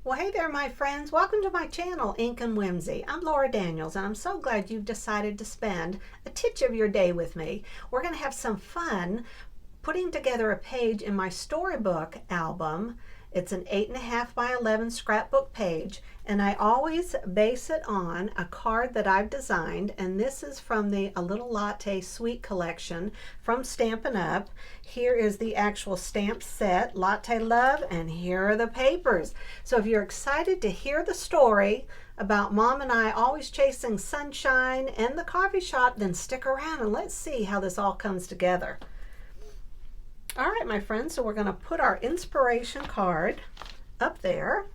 Well, hey there, my friends. Welcome to my channel, Ink and Whimsy. I'm Laura Daniels, and I'm so glad you've decided to spend a titch of your day with me. We're going to have some fun putting together a page in my storybook album. It's an 8.5 by 11 scrapbook page, and I always base it on a card that I've designed, and this is from the A Little Latte Sweet Collection from Stampin' Up. Here is the actual stamp set, Latte Love, and here are the papers. So if you're excited to hear the story about Mom and I always chasing sunshine and the coffee shop, then stick around and let's see how this all comes together. All right, my friends, so we're going to put our inspiration card up there.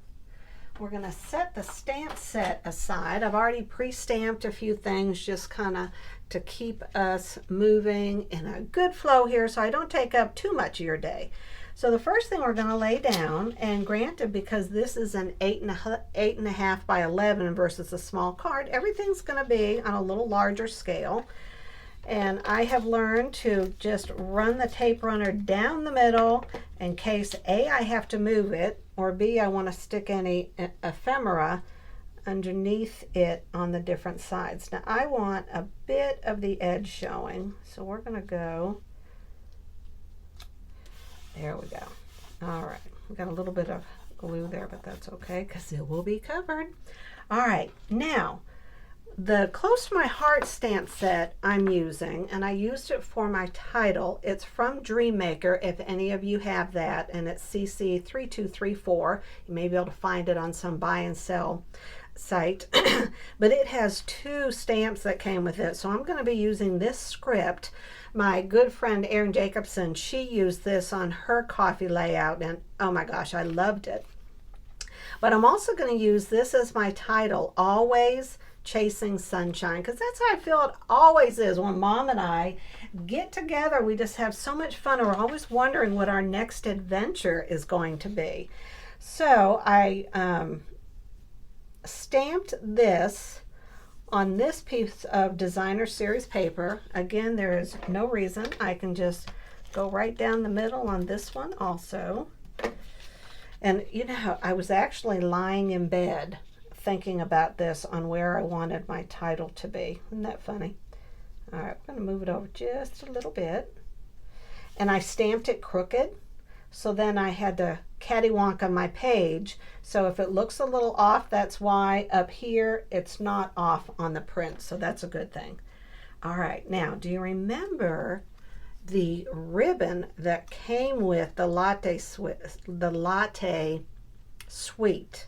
We're going to set the stamp set aside. I've already pre-stamped a few things just kind of to keep us moving in a good flow here so I don't take up too much of your day. So the first thing we're going to lay down, and granted, because this is an 8.5 by 11 versus a small card, everything's going to be on a little larger scale. And I have learned to just run the tape runner down the middle in case A, I have to move it, or B, I want to stick any ephemera underneath it on the different sides. Now I want a bit of the edge showing, so we're going to go, there we go. All right, we got a little bit of glue there, but that's okay because it will be covered. All right, now the Close to My Heart stamp set I'm using, and I used it for my title. It's from Dreammaker, if any of you have that, and it's CC3234. You may be able to find it on some buy and sell site. But it has two stamps that came with it, so I'm going to be using this script. My good friend Erin Jacobson, she used this on her coffee layout, and oh my gosh, I loved it. But I'm also going to use this as my title, Always Chasing Sunshine, because that's how I feel it always is when Mom and I get together. We just have so much fun, and we're always wondering what our next adventure is going to be. So I stamped this on this piece of designer series paper. Again, there is no reason. I can just go right down the middle on this one also. And you know, I was actually lying in bed thinking about this on where I wanted my title to be. Isn't that funny? All right, I'm going to move it over just a little bit. And I stamped it crooked, so then I had to cattywonk on my page. So if it looks a little off, that's why. Up here, it's not off on the print, so that's a good thing. All right, now, do you remember the ribbon that came with the latte suite?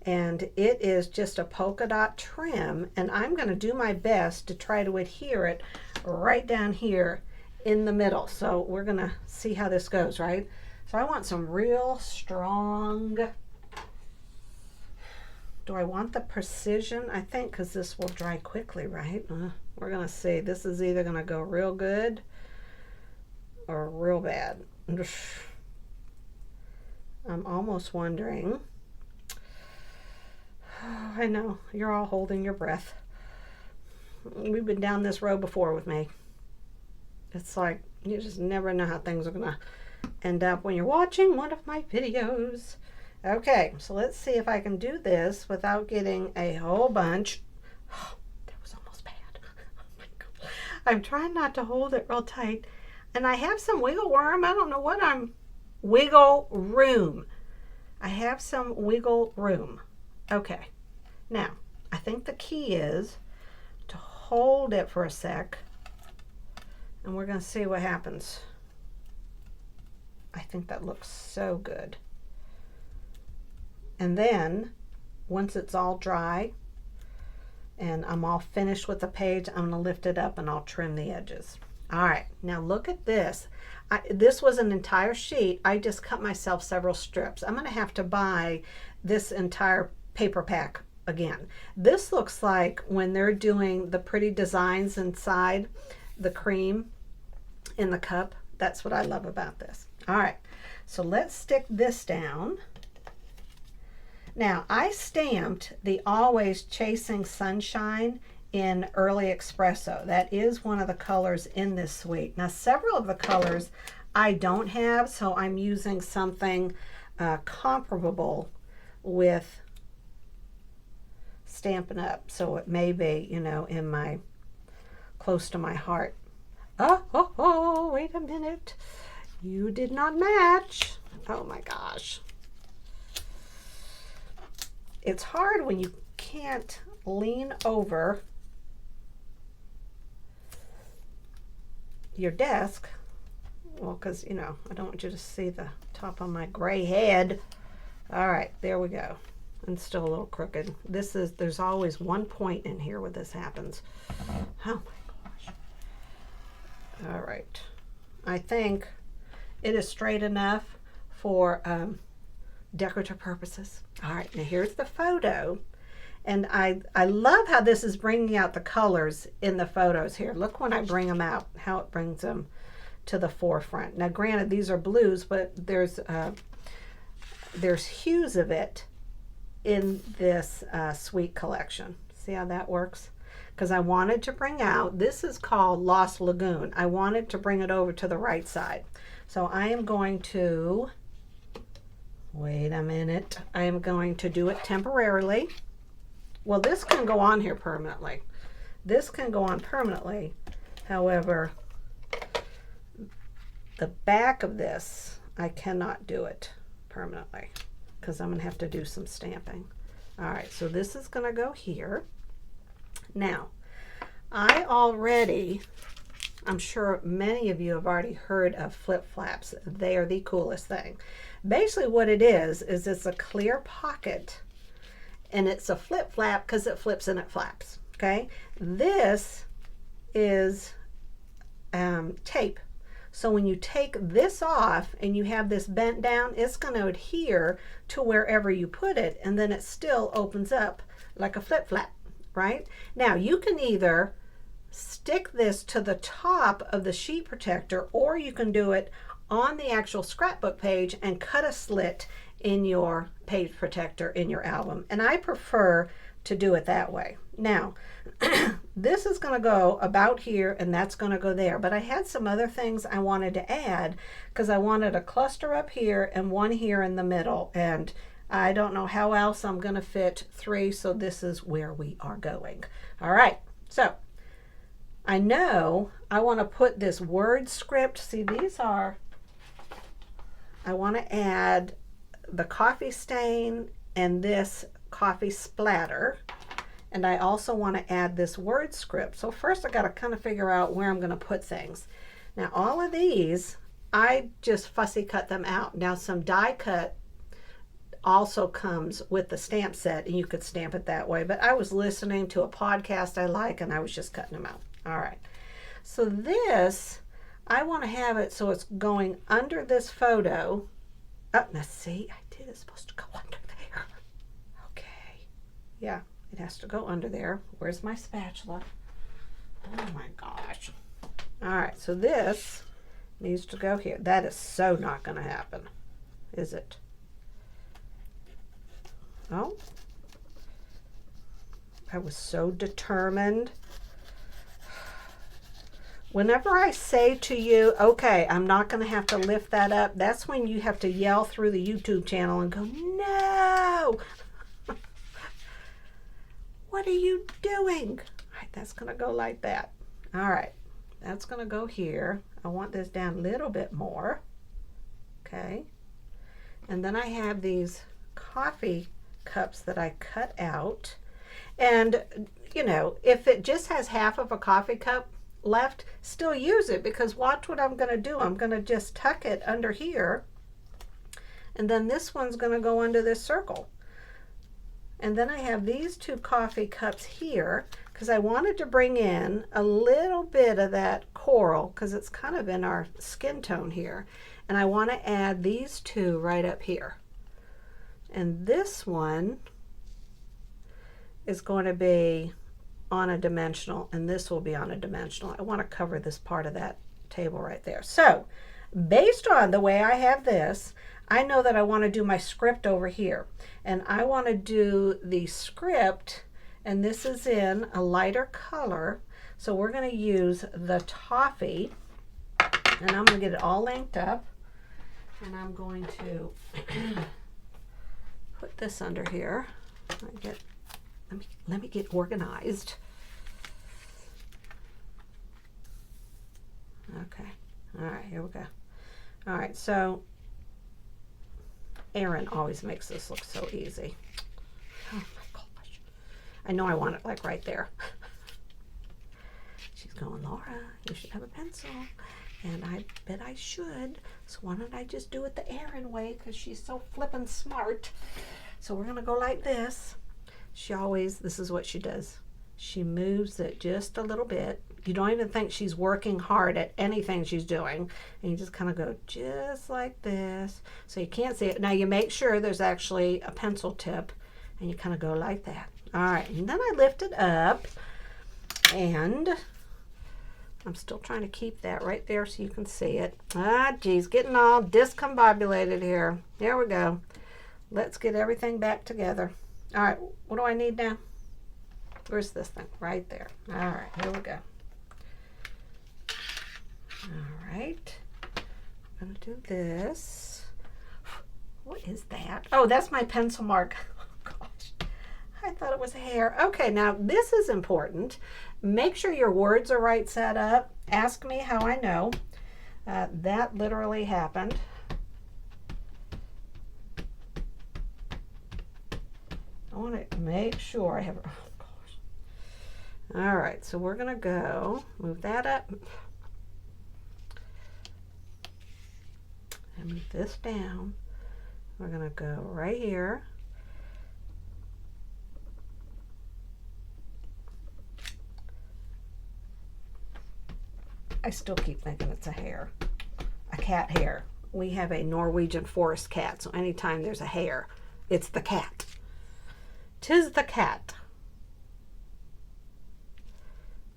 And it is just a polka dot trim, and I'm going to do my best to try to adhere it right down here in the middle. So we're going to see how this goes, right? So I want some real strong, do I want the precision? I think because this will dry quickly, right? We're going to see. This is either going to go real good or real bad. I'm almost wondering. I know, you're all holding your breath. We've been down this road before with me. It's like, you just never know how things are going to end up when you're watching one of my videos. Okay, so let's see if I can do this without getting a whole bunch. Oh, that was almost bad. Oh my God. I'm trying not to hold it real tight. And I have some wiggle worm. I don't know what wiggle room. I have some wiggle room. Okay, now I think the key is to hold it for a sec, and we're going to see what happens. I think that looks so good. And then once it's all dry and I'm all finished with the page, I'm going to lift it up and I'll trim the edges. All right, now look at this. This was an entire sheet. I just cut myself several strips. I'm going to have to buy this entire paper pack again. This looks like when they're doing the pretty designs inside the cream in the cup. That's what I love about this. All right, so let's stick this down. Now I stamped the Always Chasing Sunshine in Early Espresso. That is one of the colors in this suite. Now several of the colors I don't have, so I'm using something comparable with Stampin' Up. So it may be, you know, in my close to my heart. Oh, wait a minute. You did not match. Oh my gosh. It's hard when you can't lean over your desk. Well, because, you know, I don't want you to see the top of my gray head. All right, there we go. And still a little crooked. There's always one point in here where this happens. Oh my gosh. All right. I think it is straight enough for decorative purposes. All right, now here's the photo. And I love how this is bringing out the colors in the photos here. Look when I bring them out, how it brings them to the forefront. Now granted, these are blues, but there's hues of it in this Sweet collection. See how that works? Because I wanted to bring out, this is called Lost Lagoon. I wanted to bring it over to the right side. So I am going to, wait a minute, I am going to do it temporarily. Well, this can go on here permanently. This can go on permanently. However, the back of this, I cannot do it permanently because I'm going to have to do some stamping. All right, so this is going to go here. Now, I'm sure many of you have already heard of flip flaps. They are the coolest thing. Basically what it is it's a clear pocket, and it's a flip flap because it flips and it flaps, okay? This is tape. So when you take this off and you have this bent down, it's going to adhere to wherever you put it, and then it still opens up like a flip flap, right? Now you can either stick this to the top of the sheet protector, or you can do it on the actual scrapbook page and cut a slit in your page protector in your album. And I prefer to do it that way. Now, this is going to go about here and that's going to go there. But I had some other things I wanted to add because I wanted a cluster up here and one here in the middle. And I don't know how else I'm going to fit 3. So this is where we are going. All right. So I know I want to put this word script. See, I want to add the coffee stain and this coffee splatter, and I also want to add this word script. So first I got to kind of figure out where I'm going to put things. Now all of these I just fussy cut them out. Now some die cut also comes with the stamp set and you could stamp it that way, but I was listening to a podcast I like and I was just cutting them out. All right, so this I want to have it so it's going under this photo. Oh, now see, it's supposed to go under there. Okay. Yeah, it has to go under there. Where's my spatula? Oh my gosh. All right, so this needs to go here. That is so not going to happen, is it? Oh. I was so determined. Whenever I say to you, okay, I'm not going to have to lift that up, that's when you have to yell through the YouTube channel and go, no! What are you doing? All right, that's going to go like that. All right, that's going to go here. I want this down a little bit more. Okay. And then I have these coffee cups that I cut out. And, you know, if it just has half of a coffee cup left, still use it, because watch what I'm going to do. I'm going to just tuck it under here, and then this one's going to go under this circle. And then I have these 2 coffee cups here because I wanted to bring in a little bit of that coral because it's kind of in our skin tone here, and I want to add these 2 right up here. And this one is going to be on a dimensional, and this will be on a dimensional. I want to cover this part of that table right there. So based on the way I have this, I know that I want to do my script over here, and I want to do the script, and this is in a lighter color, so we're going to use the toffee, and I'm going to get it all linked up, and I'm going to put this under here. Let me get organized. Okay. All right, here we go. All right, so Erin always makes this look so easy. Oh my gosh. I know I want it like right there. She's going, Laura, you should have a pencil. And I bet I should. So why don't I just do it the Erin way, because she's so flippin' smart. So we're gonna go like this. This is what she does. She moves it just a little bit. You don't even think she's working hard at anything she's doing. And you just kind of go just like this. So you can't see it. Now you make sure there's actually a pencil tip, and you kind of go like that. All right, and then I lift it up, and I'm still trying to keep that right there so you can see it. Ah, geez, getting all discombobulated here. There we go. Let's get everything back together. All right, what do I need now? Where's this thing? Right there. All right, here we go. All right, I'm gonna do this. What is that? Oh, that's my pencil mark. Oh gosh, I thought it was hair. Okay, now this is important. Make sure your words are right set up. Ask me how I know. That literally happened. I want to make sure I have, oh gosh. All right, so we're gonna go, move that up. And move this down. We're gonna go right here. I still keep thinking it's a hair, a cat hair. We have a Norwegian forest cat, so anytime there's a hair, it's the cat. 'Tis the cat.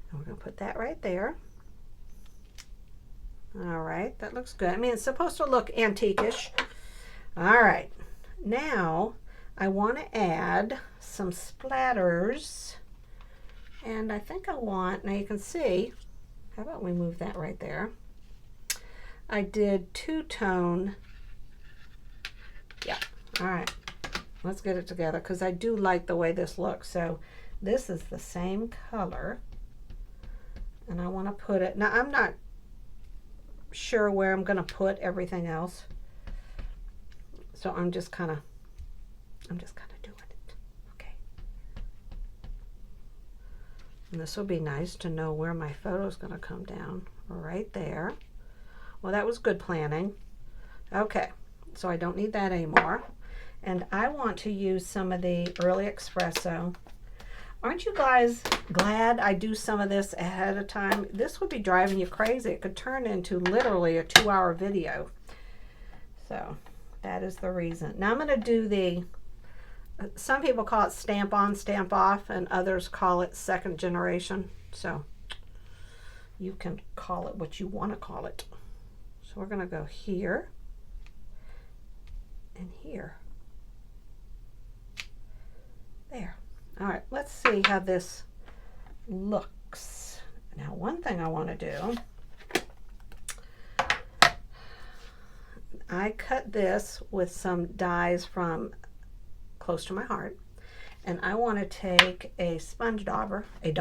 And we're going to put that right there. All right, that looks good. I mean, it's supposed to look antique-ish. All right, now I want to add some splatters. And I think I want, now you can see, how about we move that right there? I did two-tone. Yeah, all right. Let's get it together, because I do like the way this looks. So this is the same color, and I want to put it, now I'm not sure where I'm going to put everything else, so I'm just kind of doing it. Okay. And this will be nice to know where my photo is going to come down, right there. Well, that was good planning. Okay, so I don't need that anymore. And I want to use some of the early espresso. Aren't you guys glad I do some of this ahead of time? This would be driving you crazy. It could turn into literally a 2-hour video. So that is the reason. Now I'm going to do the, some people call it stamp on, stamp off, and others call it second generation. So you can call it what you want to call it. So we're going to go here and here. There. All right, let's see how this looks. Now, one thing I want to do, I cut this with some dies from Close to My Heart, and I want to take a sponge dauber, and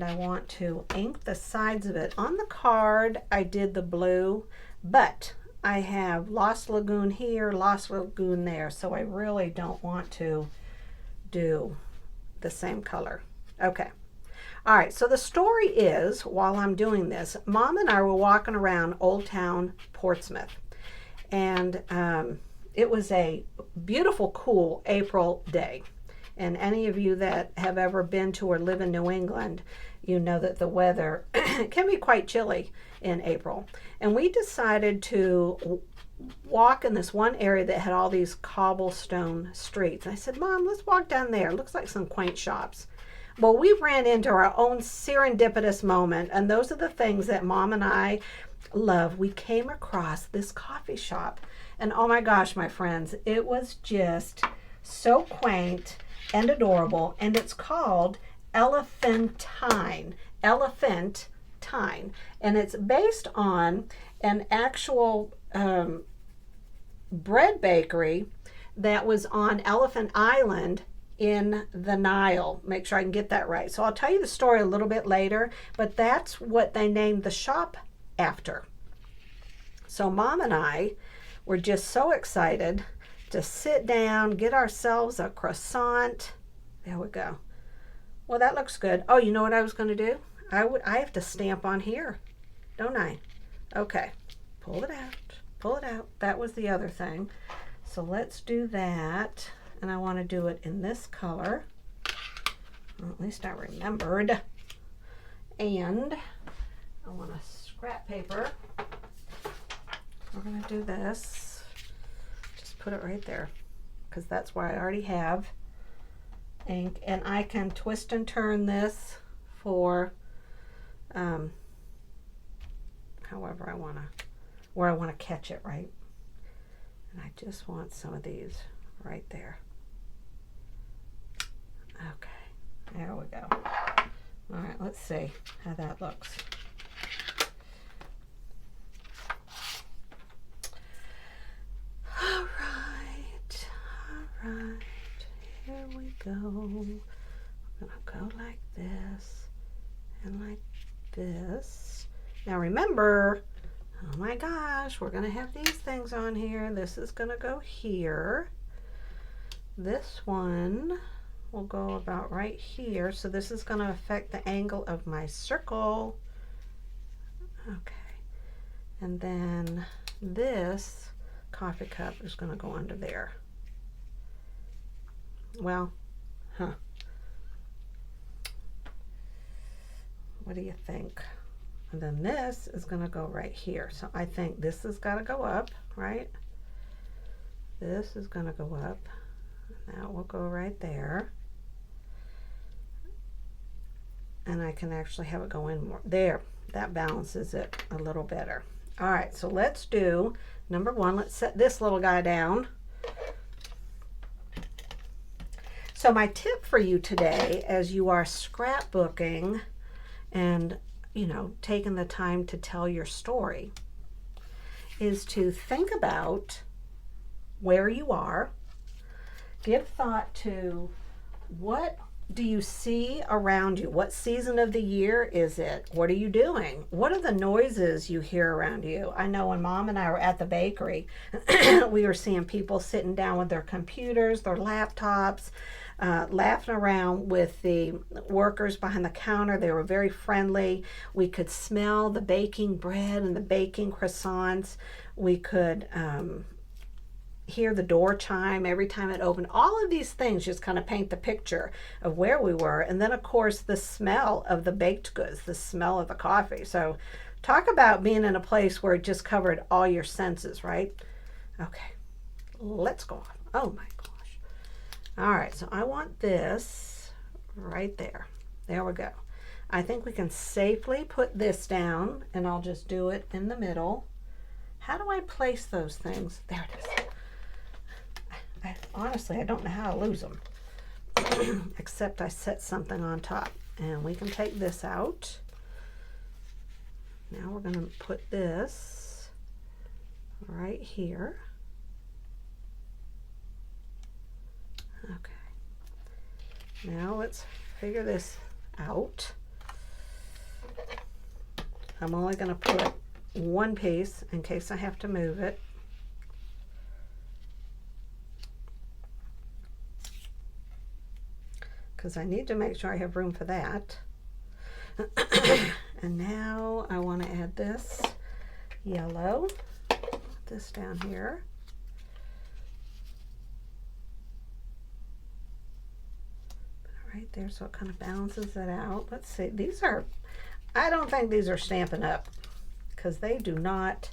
I want to ink the sides of it. On the card, I did the blue, but I have Lost Lagoon here, Lost Lagoon there, so I really don't want to do the same color. Okay. All right, so the story is, while I'm doing this, Mom and I were walking around Old Town Portsmouth, and it was a beautiful, cool April day. And any of you that have ever been to or live in New England, you know that the weather can be quite chilly in April. And we decided to walk in this one area that had all these cobblestone streets. And I said, Mom, let's walk down there. It looks like some quaint shops. Well, we ran into our own serendipitous moment, and those are the things that Mom and I love. We came across this coffee shop, and oh my gosh, my friends, it was just so quaint and adorable, and it's called Elephantine, and it's based on an actual bread bakery that was on Elephant Island in the Nile. Make sure I can get that right. So I'll tell you the story a little bit later, but that's what they named the shop after. So Mom and I were just so excited to sit down, get ourselves a croissant. There we go. Well, that looks good. Oh, you know what I was going to do? I have to stamp on here, don't I? Okay, pull it out, pull it out. That was the other thing. So let's do that. And I want to do it in this color. Well, at least I remembered. And I want a scrap paper. We're going to do this. Just put it right there, because that's where I already have ink. And I can twist and turn this for however I want to, where I want to catch it, right? And I just want some of these right there. Okay, there we go. All right, let's see how that looks. All right, here we go. We're gonna go like this and like this. Now remember, oh my gosh, we're gonna have these things on here. This is gonna go here. This one will go about right here. So this is gonna affect the angle of my circle. Okay, and then this coffee cup is gonna go under there. Well, what do you think? And then this is going to go right here. So I think this has got to go up, right? This is going to go up. That will go right there. And I can actually have it go in more. There, that balances it a little better. All right, so let's do number one. Let's set this little guy down. So my tip for you today, as you are scrapbooking and, you know, taking the time to tell your story, is to think about where you are. Give thought to what do you see around you? What season of the year is it? What are you doing? What are the noises you hear around you? I know when Mom and I were at the bakery, we were seeing people sitting down with their computers, their laptops, laughing around with the workers behind the counter. They were very friendly. We could smell the baking bread and the baking croissants. We could hear the door chime every time it opened. All of these things just kind of paint the picture of where we were. And then, of course, the smell of the baked goods, the smell of the coffee. So talk about being in a place where it just covered all your senses, right? Okay, let's go on. Oh my gosh. All right, so I want this right there. There we go. I think we can safely put this down, and I'll just do it in the middle. How do I place those things? There it is. Honestly, I don't know how to lose them, except I set something on top. And we can take this out. Now we're going to put this right here. Okay. Now let's figure this out. I'm only going to put one piece in case I have to move it. Because I need to make sure I have room for that. And now I want to add this yellow. Put this down here. Put it right there so it kind of balances it out. Let's see. These are, I don't think these are Stampin' Up, because they do not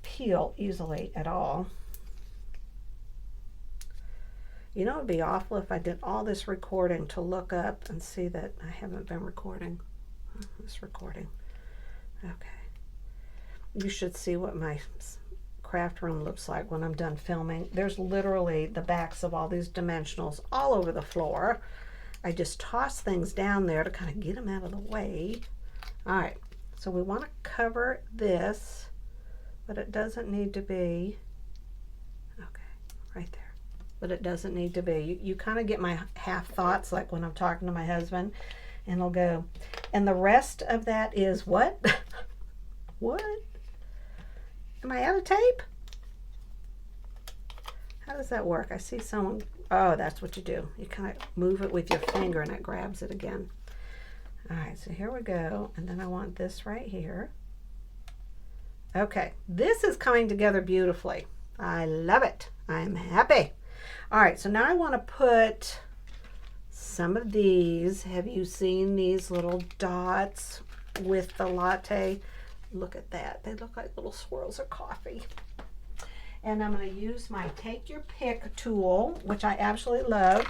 peel easily at all. You know, it'd be awful if I did all this recording to look up and see that I haven't been recording. This recording. Okay. You should see what my craft room looks like when I'm done filming. There's literally the backs of all these dimensionals all over the floor. I just toss things down there to kind of get them out of the way. All right. So we want to cover this, but it doesn't need to be right there. But it doesn't need to be. You kind of get my half thoughts, like when I'm talking to my husband, and I'll go, and the rest of that is what? What? Am I out of tape? How does that work? I see someone, oh, that's what you do. You kind of move it with your finger and it grabs it again. All right, so here we go. And then I want this right here. Okay, this is coming together beautifully. I love it. I'm happy. All right, so now I want to put some of these. Have you seen these little dots with the latte? Look at that. They look like little swirls of coffee. And I'm going to use my Take Your Pick tool, which I absolutely love.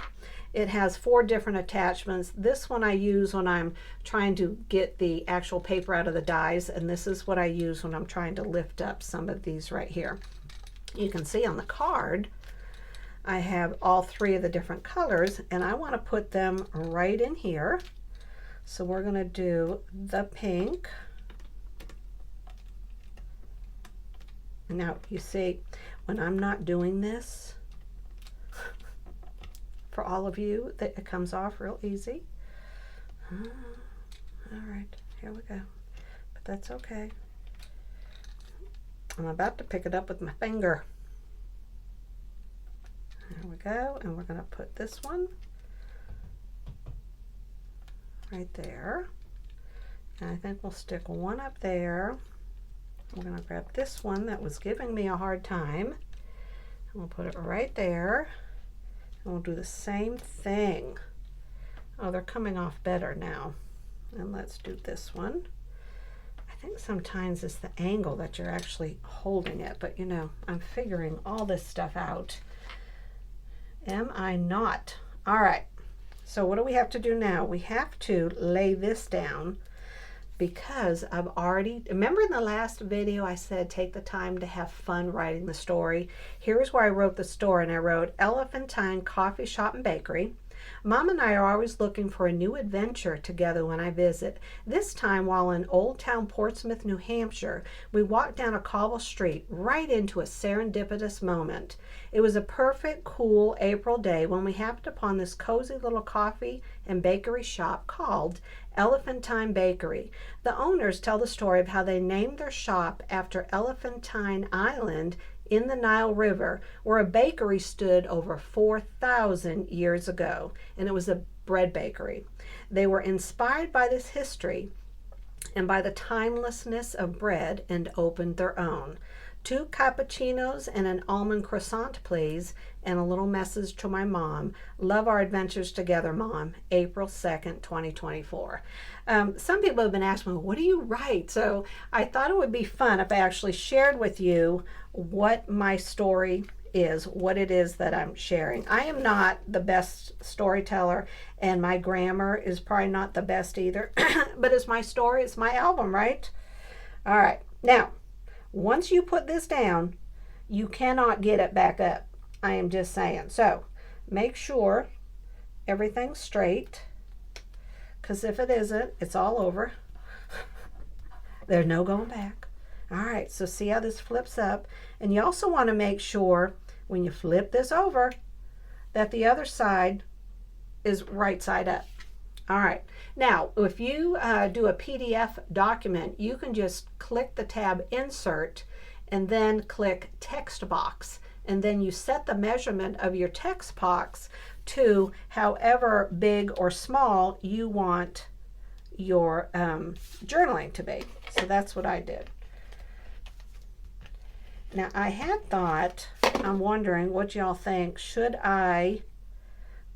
It has 4 different attachments. This one I use when I'm trying to get the actual paper out of the dies, and this is what I use when I'm trying to lift up some of these right here. You can see on the card I have all 3 of the different colors, and I want to put them right in here. So we're going to do the pink. Now you see, when I'm not doing this, for all of you, that it comes off real easy. All right, here we go. But that's okay. I'm about to pick it up with my finger. There we go, and we're going to put this one right there. And I think we'll stick one up there. We're going to grab this one that was giving me a hard time, and we'll put it right there. And we'll do the same thing. Oh, they're coming off better now. And let's do this one. I think sometimes it's the angle that you're actually holding it, but you know, I'm figuring all this stuff out. Am I not? All right. So what do we have to do now? We have to lay this down, because I've already, remember in the last video I said take the time to have fun writing the story. Here's where I wrote the story, and I wrote Elephantine Coffee Shop and Bakery. Mom and I are always looking for a new adventure together when I visit. This time, while in Old Town Portsmouth, New Hampshire, we walked down a cobble street right into a serendipitous moment. It was a perfect, cool April day when we happened upon this cozy little coffee and bakery shop called Elephantine Bakery. The owners tell the story of how they named their shop after Elephantine Island in the Nile River, where a bakery stood over 4,000 years ago, and it was a bread bakery. They were inspired by this history and by the timelessness of bread and opened their own. 2 cappuccinos and an almond croissant, please, and a little message to my mom. Love our adventures together, Mom. April 2nd, 2024. Some people have been asking me, what do you write? So I thought it would be fun if I actually shared with you what my story is, what it is that I'm sharing. I am not the best storyteller, and my grammar is probably not the best either, but it's my story, it's my album, right? All right. Now, once you put this down, you cannot get it back up. I am just saying. So make sure everything's straight, because if it isn't, it's all over. There's no going back. All right, so see how this flips up? And you also want to make sure when you flip this over that the other side is right side up. All right, now if you do a PDF document, you can just click the tab Insert and then click Text Box, and then you set the measurement of your text box to however big or small you want your journaling to be. So that's what I did. Now I had thought, I'm wondering what y'all think, should I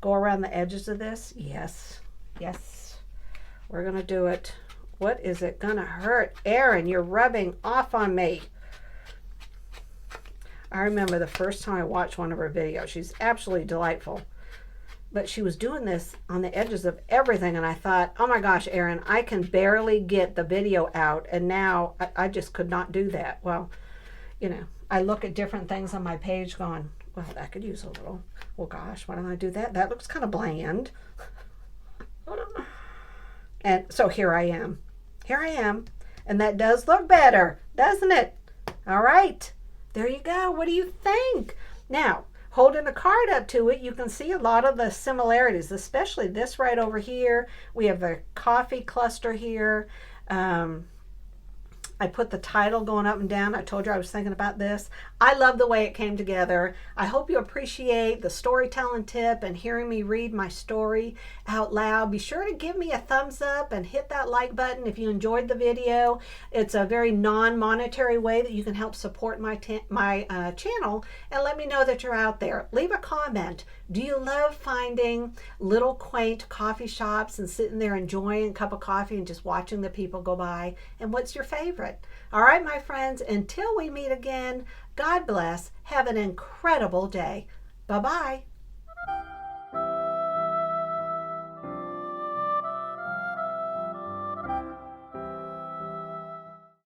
go around the edges of this? Yes. Yes, we're going to do it. What is it going to hurt? Erin, you're rubbing off on me. I remember the first time I watched one of her videos. She's absolutely delightful. But she was doing this on the edges of everything, and I thought, oh my gosh, Erin, I can barely get the video out, and now I just could not do that. Well, you know, I look at different things on my page going, well, that could use a little. Well, gosh, why don't I do that? That looks kind of bland. And so here I am. Here I am. And that does look better, doesn't it? All right. There you go. What do you think? Now, holding a card up to it, you can see a lot of the similarities, especially this right over here. We have the coffee cluster here. I put the title going up and down. I told you I was thinking about this. I love the way it came together. I hope you appreciate the storytelling tip and hearing me read my story out loud. Be sure to give me a thumbs up and hit that like button if you enjoyed the video. It's a very non-monetary way that you can help support my channel, and let me know that you're out there. Leave a comment. Do you love finding little quaint coffee shops and sitting there enjoying a cup of coffee and just watching the people go by? And what's your favorite? All right, my friends, until we meet again, God bless. Have an incredible day. Bye-bye.